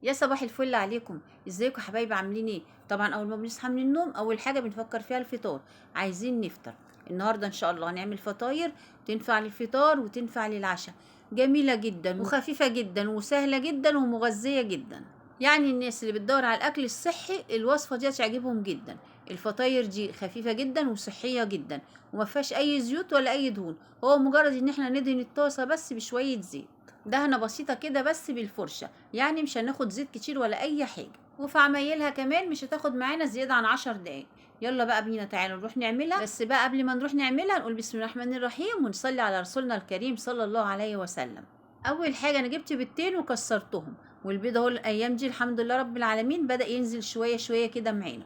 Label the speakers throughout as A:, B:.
A: يا صباح الفل عليكم. ازيكم يا حبايبي؟ عاملين ايه؟ طبعا اول ما بنصحى من النوم اول حاجه بنفكر فيها الفطار. عايزين نفطر النهارده ان شاء الله. هنعمل فطاير تنفع للفطار وتنفع للعشاء، جميله جدا وخفيفه جدا وسهله جدا ومغذيه جدا. يعني الناس اللي بتدور على الاكل الصحي الوصفه دي هتعجبهم جدا. الفطاير دي خفيفه جدا وصحيه جدا وما فيهاش اي زيوت ولا اي دهون. هو مجرد ان احنا ندهن الطاسه بس بشويه زيت، دهنه بسيطه كده بس بالفرشه، يعني مش هناخد زيت كتير ولا اي حاجه. وفي عمايلها كمان مش هتاخد معانا زياده عن 10 دقايق. يلا بقى بينا تعالوا نروح نعملها. بس بقى قبل ما نروح نعملها نقول بسم الله الرحمن الرحيم ونصلي على رسولنا الكريم صلى الله عليه وسلم. اول حاجه انا جبت بيضتين وكسرتهم، والبيض اهو الايام دي الحمد لله رب العالمين بدا ينزل شويه شويه كده معانا.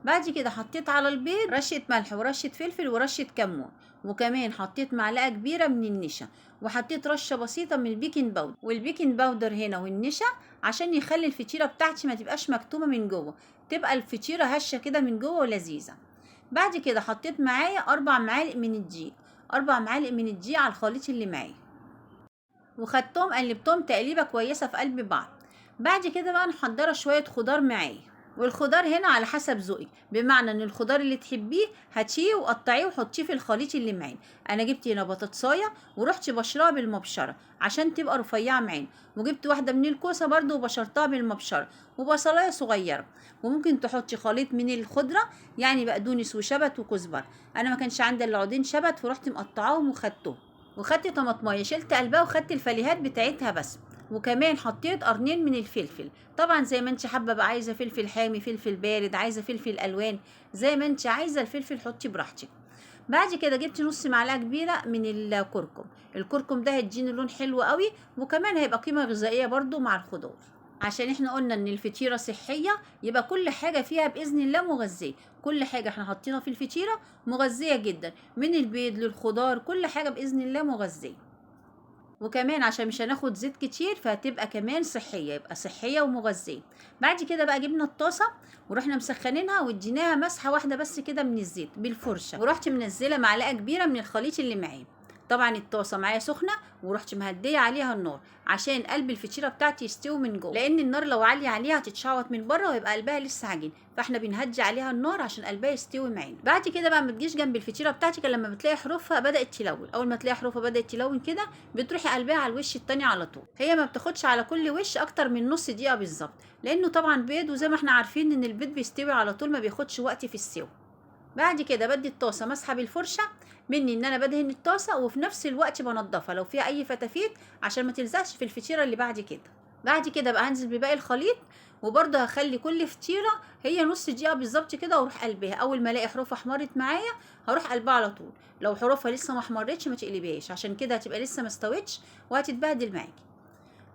A: بعد كده حطيت على البيض رشه ملح ورشه فلفل ورشه كمون، وكمان حطيت معلقه كبيره من النشا، وحطيت رشه بسيطه من البيكنج باودر. والبيكنج باودر هنا والنشا عشان يخلي الفطيره بتاعتي ما تبقاش مكتومه من جوه، تبقى الفطيره هشه كده من جوه ولذيذه. بعد كده حطيت معايا 4 معالق من الدقيق، 4 معالق من الدقيق على الخليط اللي معايا، وخدتهم قلبتهم تقليبه كويسه في قلب بعض. بعد كده بقى محضره شويه خضار معايا، والخضار هنا على حسب ذوقك، بمعنى ان الخضار اللي تحبيه هاتيه وقطعيه وحطيه في الخليط اللي معانا. انا جبت هنا بطاطسايه ورحت بشرها بالمبشره عشان تبقى رفيعه معانا، وجبت واحده من الكوسه برده وبشرتها بالمبشره، وبصلايه صغيره. وممكن تحطي خليط من الخضره، يعني بقدونس وشبت وكزبره. انا ما كانش عندي الا عودين شبت فرحت مقطعاهم وخدتهم. وخدت طماطمايه شلت قلبها وخدت الفليهات بتاعتها بس. وكمان حطيت قرنين من الفلفل، طبعا زي ما انت حابه بقى، عايزه فلفل حامي فلفل بارد عايزه فلفل الوان، زي ما انت عايزه الفلفل حطي براحتك. بعد كده جبت نص معلقه كبيره من الكركم. الكركم ده هيديني لون حلو قوي، وكمان هيبقى قيمه غذائيه برضو مع الخضار. عشان احنا قلنا ان الفطيره صحيه، يبقى كل حاجه فيها باذن الله مغذيه. كل حاجه احنا حاطينها في الفطيره مغذيه جدا، من البيض للخضار كل حاجه باذن الله مغذيه. وكمان عشان مش هناخد زيت كتير فهتبقى كمان صحيه، يبقى صحيه ومغذيه. بعد كده بقى جبنا الطاسه ورحنا مسخنينها واديناها مسحه واحده بس كده من الزيت بالفرشه، ورحت منزله معلقه كبيره من الخليط اللي معايا. طبعا الطاسه معايا سخنه، ورحت مهديه عليها النار عشان قلب الفطيره بتاعتي يستوي من جوه، لان النار لو عاليه عليها هتتشعوط من بره ويبقى قلبها لسه عجين، فاحنا بنهدي عليها النار عشان قلبها يستوي معانا. بعد كده بقى ما تجيش جنب الفطيره بتاعتك إلا لما بتلاقي حروفها بدات تلون. اول ما تلاقي حروفها بدات تلون كده بتروحي قلبها على الوش التاني على طول. هي ما بتاخدش على كل وش اكتر من نص دقيقه بالظبط، لانه طبعا بيض، وزي ما احنا عارفين ان البيض بيستوي على طول ما بياخدش وقت في السوا. بعد كده بدي الطاسه مسحه بالفرشه، مني ان انا بدهن الطاسه وفي نفس الوقت بنضفها لو فيها اي فتافيت عشان ما تلزقش في الفطيره اللي بعد كده. بعد كده بقى هنزل بباقي الخليط، وبرضه هخلي كل فطيره هي نص دقيقه بالظبط كده واروح قلبها. اول ما الاقي حروفها احمرت معايا هروح قلبها على طول. لو حروفها لسه ما احمرتش ما تقلبيهاش، عشان كده هتبقى لسه ما استوتش وهتتبهدل معاكي.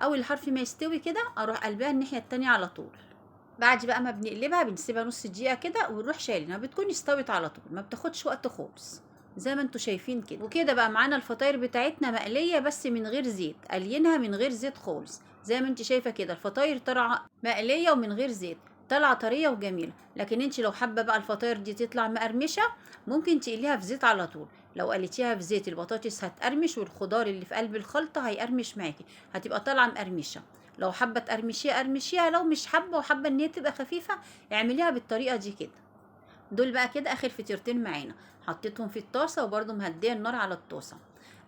A: اول الحرف ما يستوي كده اروح قلبها الناحيه التانية على طول. بعد بقى ما بنقلبها بنسيبها نص دقيقه كده ونروح شايلينها، بتكون استوت على طول ما بتاخدش وقت خالص زي ما انتوا شايفين كده. وكده بقى معانا الفطاير بتاعتنا مقليه بس من غير زيت، قلينها من غير زيت خالص. زي ما انت شايفه كده الفطاير طالعه مقليه ومن غير زيت، طالعه طريه وجميله. لكن انت لو حابه بقى الفطاير دي تطلع مقرمشه ممكن تقليها في زيت على طول. لو قليتيها في زيت البطاطس هتقرمش والخضار اللي في قلب الخلطه هيقرمش معاكي، هتبقى طالعه مقرمشه. لو حابه تقرمشيها قرمشيها، لو مش حابه وحابه ان هي تبقى خفيفه اعمليها بالطريقه دي كده. دول بقى كده اخر فطيرتين معانا، حطيتهم في الطاسه وبرده مهديه النار على الطاسه.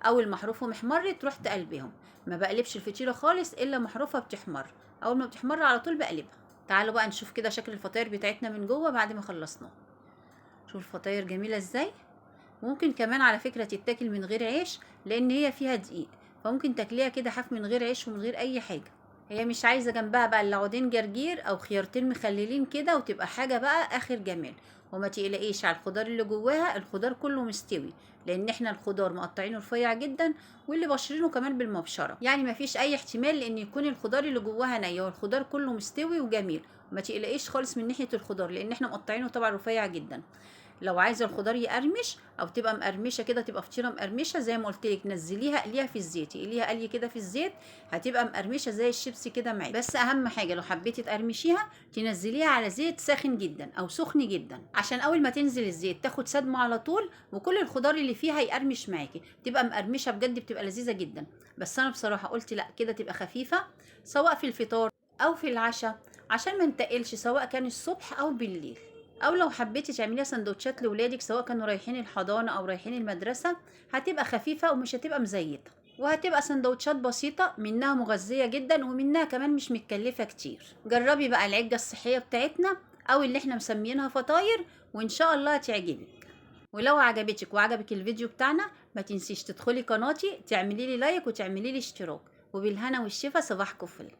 A: اول ما حروفهم احمرت رحت قلبهم. ما بقلبش الفطيره خالص الا ما حروفها بتحمر، اول ما بتحمر على طول بقلبها. تعالوا بقى نشوف كده شكل الفطاير بتاعتنا من جوه بعد ما خلصناها. شوف الفطاير جميله ازاي. ممكن كمان على فكره تتاكل من غير عيش، لان هي فيها دقيق، فممكن تاكليها كده حاف من غير عيش ومن غير اي حاجه. هي مش عايزه جنبها بقى الا عودين جرجير او خيارتين مخللين كده وتبقى حاجه بقى اخر جمال. وما تقلقيش على الخضار اللي جواها، الخضار كله مستوي، لان احنا الخضار مقطعينه رفيع جدا واللي بشرينه كمان بالمبشره، يعني ما فيش اي احتمال لان يكون الخضار اللي جواها ني، والخضار كله مستوي وجميل. ما تقلقيش خالص من ناحيه الخضار لان احنا مقطعينه طبعا رفيع جدا. لو عايزه الخضار يقرمش او تبقى مقرمشه كده، تبقى فطيره مقرمشه زي ما قلت لك، نزليها قليها في الزيت، قليها قلي كده في الزيت، هتبقى مقرمشه زي الشيبسي كده معاكي. بس اهم حاجه لو حبيتي تقرمشيها تنزليها على زيت ساخن جدا او سخن جدا، عشان اول ما تنزل الزيت تاخد صدمه على طول وكل الخضار اللي فيها يقرمش معاكي، تبقى مقرمشه بجد، بتبقى لذيذه جدا. بس انا بصراحه قلت لا كده تبقى خفيفه، سواء في الفطار او في العشاء، عشان ما نتقلش سواء كان الصبح او بالليل. او لو حبيتي تعمليها سندوتشات لولادك سواء كانوا رايحين الحضانة او رايحين المدرسة، هتبقى خفيفة ومش هتبقى مزيتة، وهتبقى سندوتشات بسيطة منها مغذية جدا ومنها كمان مش متكلفة كتير. جربي بقى العجة الصحية بتاعتنا او اللي احنا مسمينها فطاير، وان شاء الله هتعجبك. ولو عجبتك وعجبك الفيديو بتاعنا، ما تنسيش تدخلي قناتي تعملي لي لايك وتعملي لي اشتراك. وبالهنا والشفا، صباحكم فل.